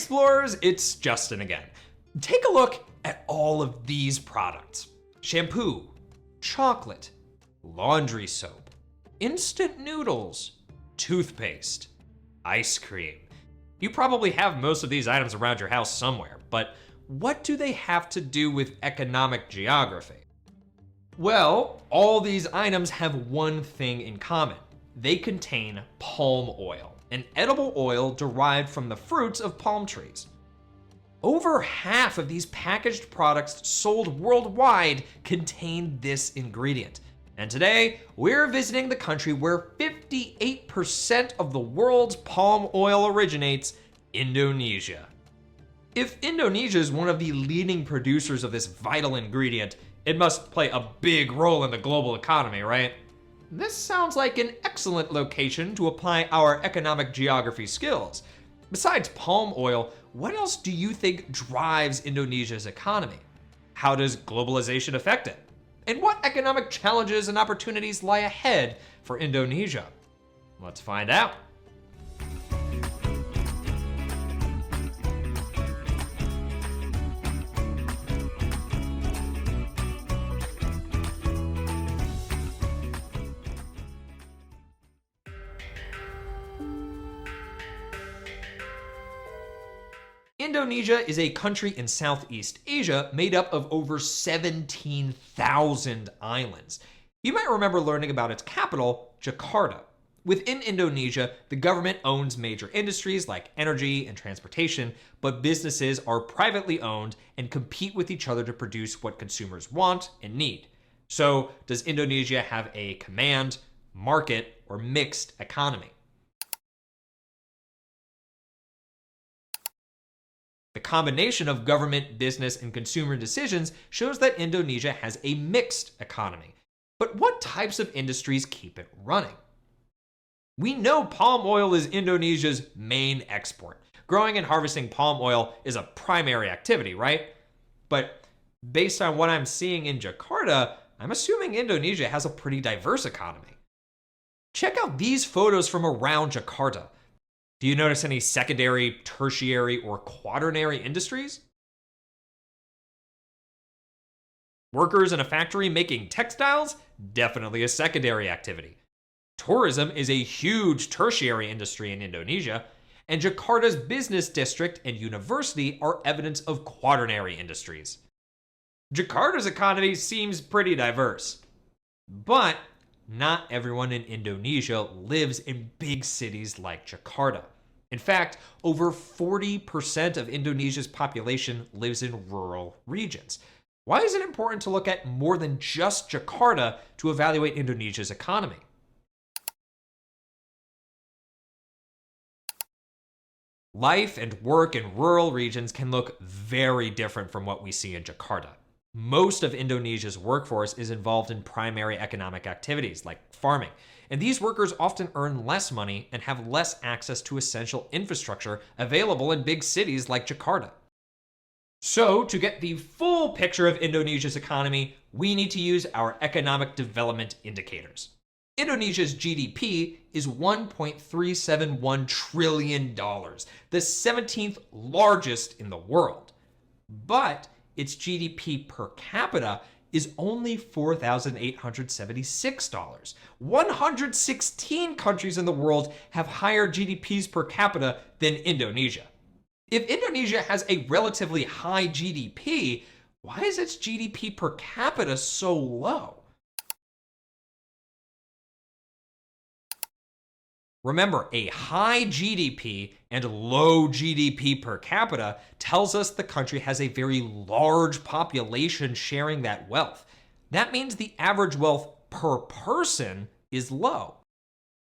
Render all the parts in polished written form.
explorers, it's Justin again. Take a look at all of these products. Shampoo, chocolate, laundry soap, instant noodles, toothpaste, ice cream. You probably have most of these items around your house somewhere, but what do they have to do with economic geography? Well, all these items have one thing in common. They contain palm oil, an edible oil derived from the fruits of palm trees. Over half of these packaged products sold worldwide contain this ingredient. And today, we're visiting the country where 58% of the world's palm oil originates, Indonesia. If Indonesia is one of the leading producers of this vital ingredient, it must play a big role in the global economy, right? This sounds like an excellent location to apply our economic geography skills. Besides palm oil, what else do you think drives Indonesia's economy? How does globalization affect it? And what economic challenges and opportunities lie ahead for Indonesia? Let's find out. Indonesia is a country in Southeast Asia made up of over 17,000 islands. You might remember learning about its capital, Jakarta. Within Indonesia, the government owns major industries like energy and transportation, but businesses are privately owned and compete with each other to produce what consumers want and need. So, does Indonesia have a command, market, or mixed economy? The combination of government, business, and consumer decisions shows that Indonesia has a mixed economy. But what types of industries keep it running? We know palm oil is Indonesia's main export. Growing and harvesting palm oil is a primary activity, right? But based on what I'm seeing in Jakarta, I'm assuming Indonesia has a pretty diverse economy. Check out these photos from around Jakarta. Do you notice any secondary, tertiary, or quaternary industries? Workers in a factory making textiles? Definitely a secondary activity. Tourism is a huge tertiary industry in Indonesia, and Jakarta's business district and university are evidence of quaternary industries. Jakarta's economy seems pretty diverse, but not everyone in Indonesia lives in big cities like Jakarta. In fact, over 40% of Indonesia's population lives in rural regions. Why is it important to look at more than just Jakarta to evaluate Indonesia's economy? Life and work in rural regions can look very different from what we see in Jakarta. Most of Indonesia's workforce is involved in primary economic activities like farming, and these workers often earn less money and have less access to essential infrastructure available in big cities like Jakarta. So, to get the full picture of Indonesia's economy, we need to use our economic development indicators. Indonesia's GDP is $1.371 trillion, the 17th largest in the world. But its GDP per capita is only $4,876. 116 countries in the world have higher GDPs per capita than Indonesia. If Indonesia has a relatively high GDP, why is its GDP per capita so low? Remember, a high GDP and low GDP per capita tells us the country has a very large population sharing that wealth. That means the average wealth per person is low.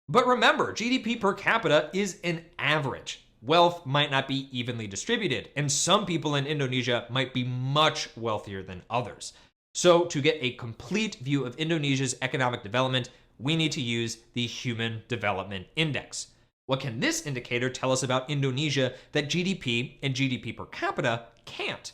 But remember, GDP per capita is an average. Wealth might not be evenly distributed, and some people in Indonesia might be much wealthier than others. So, to get a complete view of Indonesia's economic development, we need to use the Human Development Index. What can this indicator tell us about Indonesia that GDP and GDP per capita can't?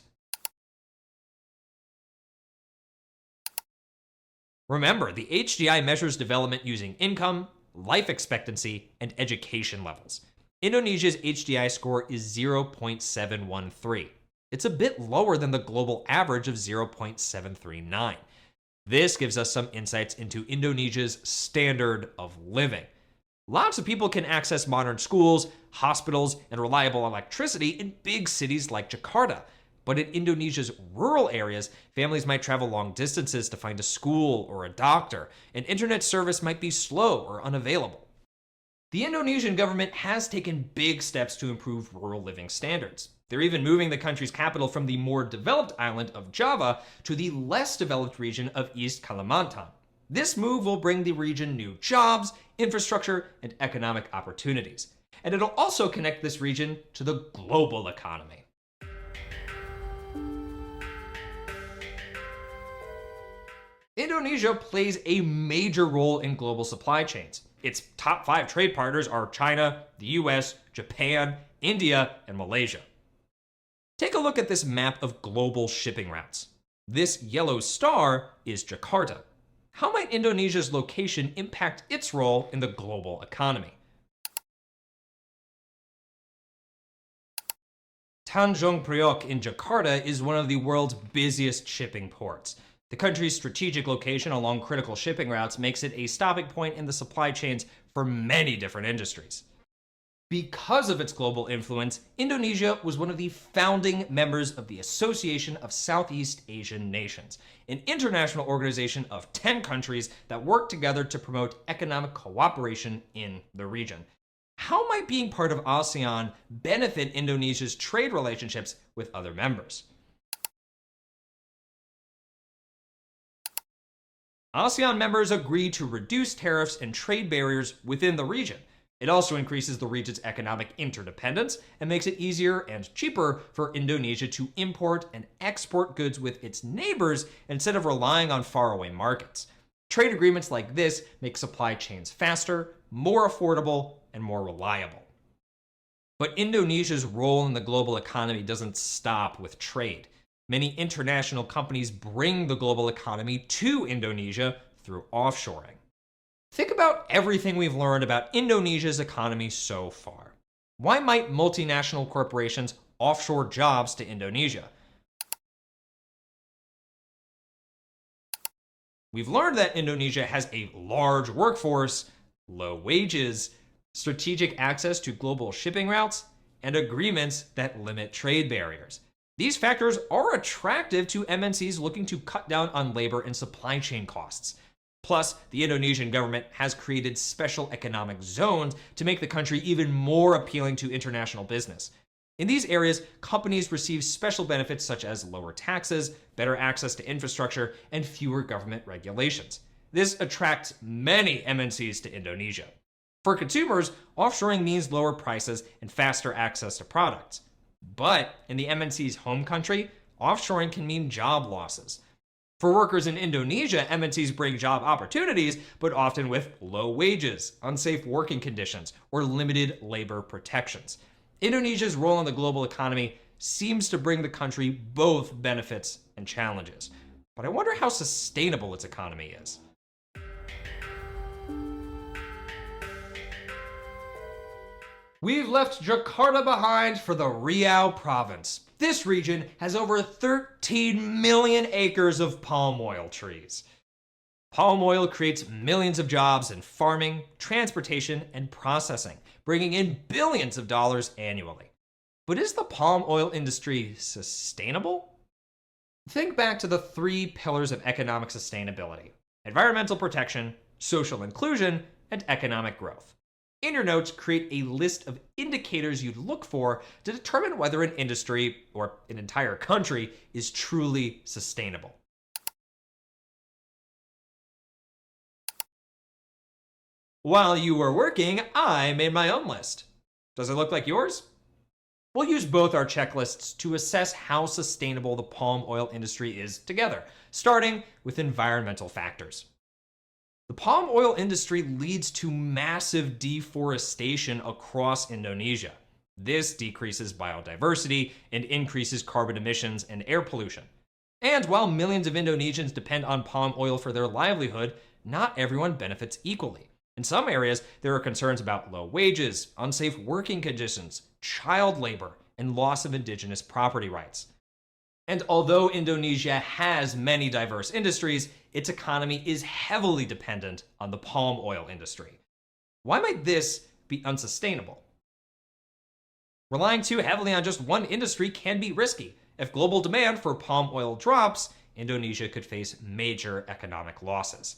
Remember, the HDI measures development using income, life expectancy, and education levels. Indonesia's HDI score is 0.713. It's a bit lower than the global average of 0.739. This gives us some insights into Indonesia's standard of living. Lots of people can access modern schools, hospitals, and reliable electricity in big cities like Jakarta. But in Indonesia's rural areas, families might travel long distances to find a school or a doctor, and internet service might be slow or unavailable. The Indonesian government has taken big steps to improve rural living standards. They're even moving the country's capital from the more developed island of Java to the less developed region of East Kalimantan. This move will bring the region new jobs, infrastructure, and economic opportunities. And it'll also connect this region to the global economy. Indonesia plays a major role in global supply chains. Its top 5 trade partners are China, the US, Japan, India, and Malaysia. Take a look at this map of global shipping routes. This yellow star is Jakarta. How might Indonesia's location impact its role in the global economy? Tanjung Priok in Jakarta is one of the world's busiest shipping ports. The country's strategic location along critical shipping routes makes it a stopping point in the supply chains for many different industries. Because of its global influence, Indonesia was one of the founding members of the Association of Southeast Asian Nations, an international organization of 10 countries that work together to promote economic cooperation in the region. How might being part of ASEAN benefit Indonesia's trade relationships with other members? ASEAN members agree to reduce tariffs and trade barriers within the region. It also increases the region's economic interdependence and makes it easier and cheaper for Indonesia to import and export goods with its neighbors instead of relying on faraway markets. Trade agreements like this make supply chains faster, more affordable, and more reliable. But Indonesia's role in the global economy doesn't stop with trade. Many international companies bring the global economy to Indonesia through offshoring. Think about everything we've learned about Indonesia's economy so far. Why might multinational corporations offshore jobs to Indonesia? We've learned that Indonesia has a large workforce, low wages, strategic access to global shipping routes, and agreements that limit trade barriers. These factors are attractive to MNCs looking to cut down on labor and supply chain costs. Plus, the Indonesian government has created special economic zones to make the country even more appealing to international business. In these areas, companies receive special benefits such as lower taxes, better access to infrastructure, and fewer government regulations. This attracts many MNCs to Indonesia. For consumers, offshoring means lower prices and faster access to products. But in the MNC's home country, offshoring can mean job losses. For workers in Indonesia, MNCs bring job opportunities, but often with low wages, unsafe working conditions, or limited labor protections. Indonesia's role in the global economy seems to bring the country both benefits and challenges. But I wonder how sustainable its economy is. We've left Jakarta behind for the Riau province. This region has over 13 million acres of palm oil trees. Palm oil creates millions of jobs in farming, transportation, and processing, bringing in billions of dollars annually. But is the palm oil industry sustainable? Think back to the 3 pillars of economic sustainability: environmental protection, social inclusion, and economic growth. In your notes, create a list of indicators you'd look for to determine whether an industry or an entire country is truly sustainable. While you were working, I made my own list. Does it look like yours? We'll use both our checklists to assess how sustainable the palm oil industry is together, starting with environmental factors. The palm oil industry leads to massive deforestation across Indonesia. This decreases biodiversity and increases carbon emissions and air pollution. And while millions of Indonesians depend on palm oil for their livelihood, not everyone benefits equally. In some areas, there are concerns about low wages, unsafe working conditions, child labor, and loss of indigenous property rights. And although Indonesia has many diverse industries, its economy is heavily dependent on the palm oil industry. Why might this be unsustainable? Relying too heavily on just one industry can be risky. If global demand for palm oil drops, Indonesia could face major economic losses.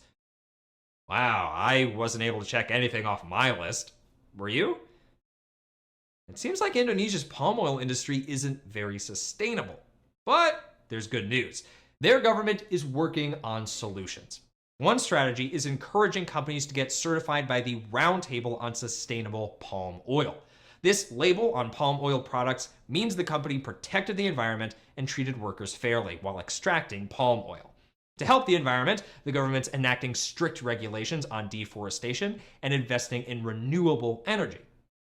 Wow, I wasn't able to check anything off my list. Were you? It seems like Indonesia's palm oil industry isn't very sustainable. But there's good news. Their government is working on solutions. One strategy is encouraging companies to get certified by the Roundtable on Sustainable Palm Oil. This label on palm oil products means the company protected the environment and treated workers fairly while extracting palm oil. To help the environment, the government's enacting strict regulations on deforestation and investing in renewable energy.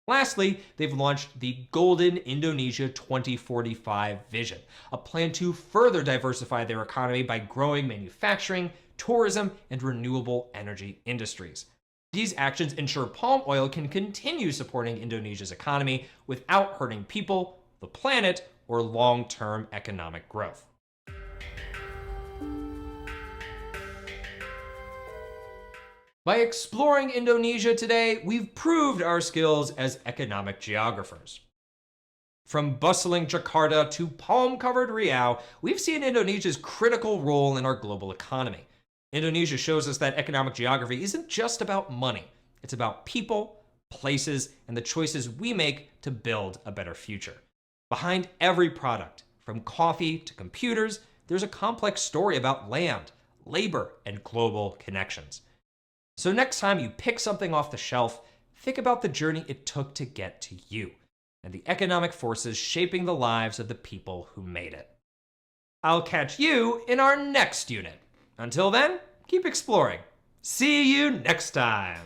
Lastly, they've launched the Golden Indonesia 2045 vision, a plan to further diversify their economy by growing manufacturing, tourism, and renewable energy industries. These actions ensure palm oil can continue supporting Indonesia's economy without hurting people, the planet, or long-term economic growth. By exploring Indonesia today, we've proved our skills as economic geographers. From bustling Jakarta to palm-covered Riau, we've seen Indonesia's critical role in our global economy. Indonesia shows us that economic geography isn't just about money. It's about people, places, and the choices we make to build a better future. Behind every product, from coffee to computers, there's a complex story about land, labor, and global connections. So next time you pick something off the shelf, think about the journey it took to get to you and the economic forces shaping the lives of the people who made it. I'll catch you in our next unit. Until then, keep exploring. See you next time.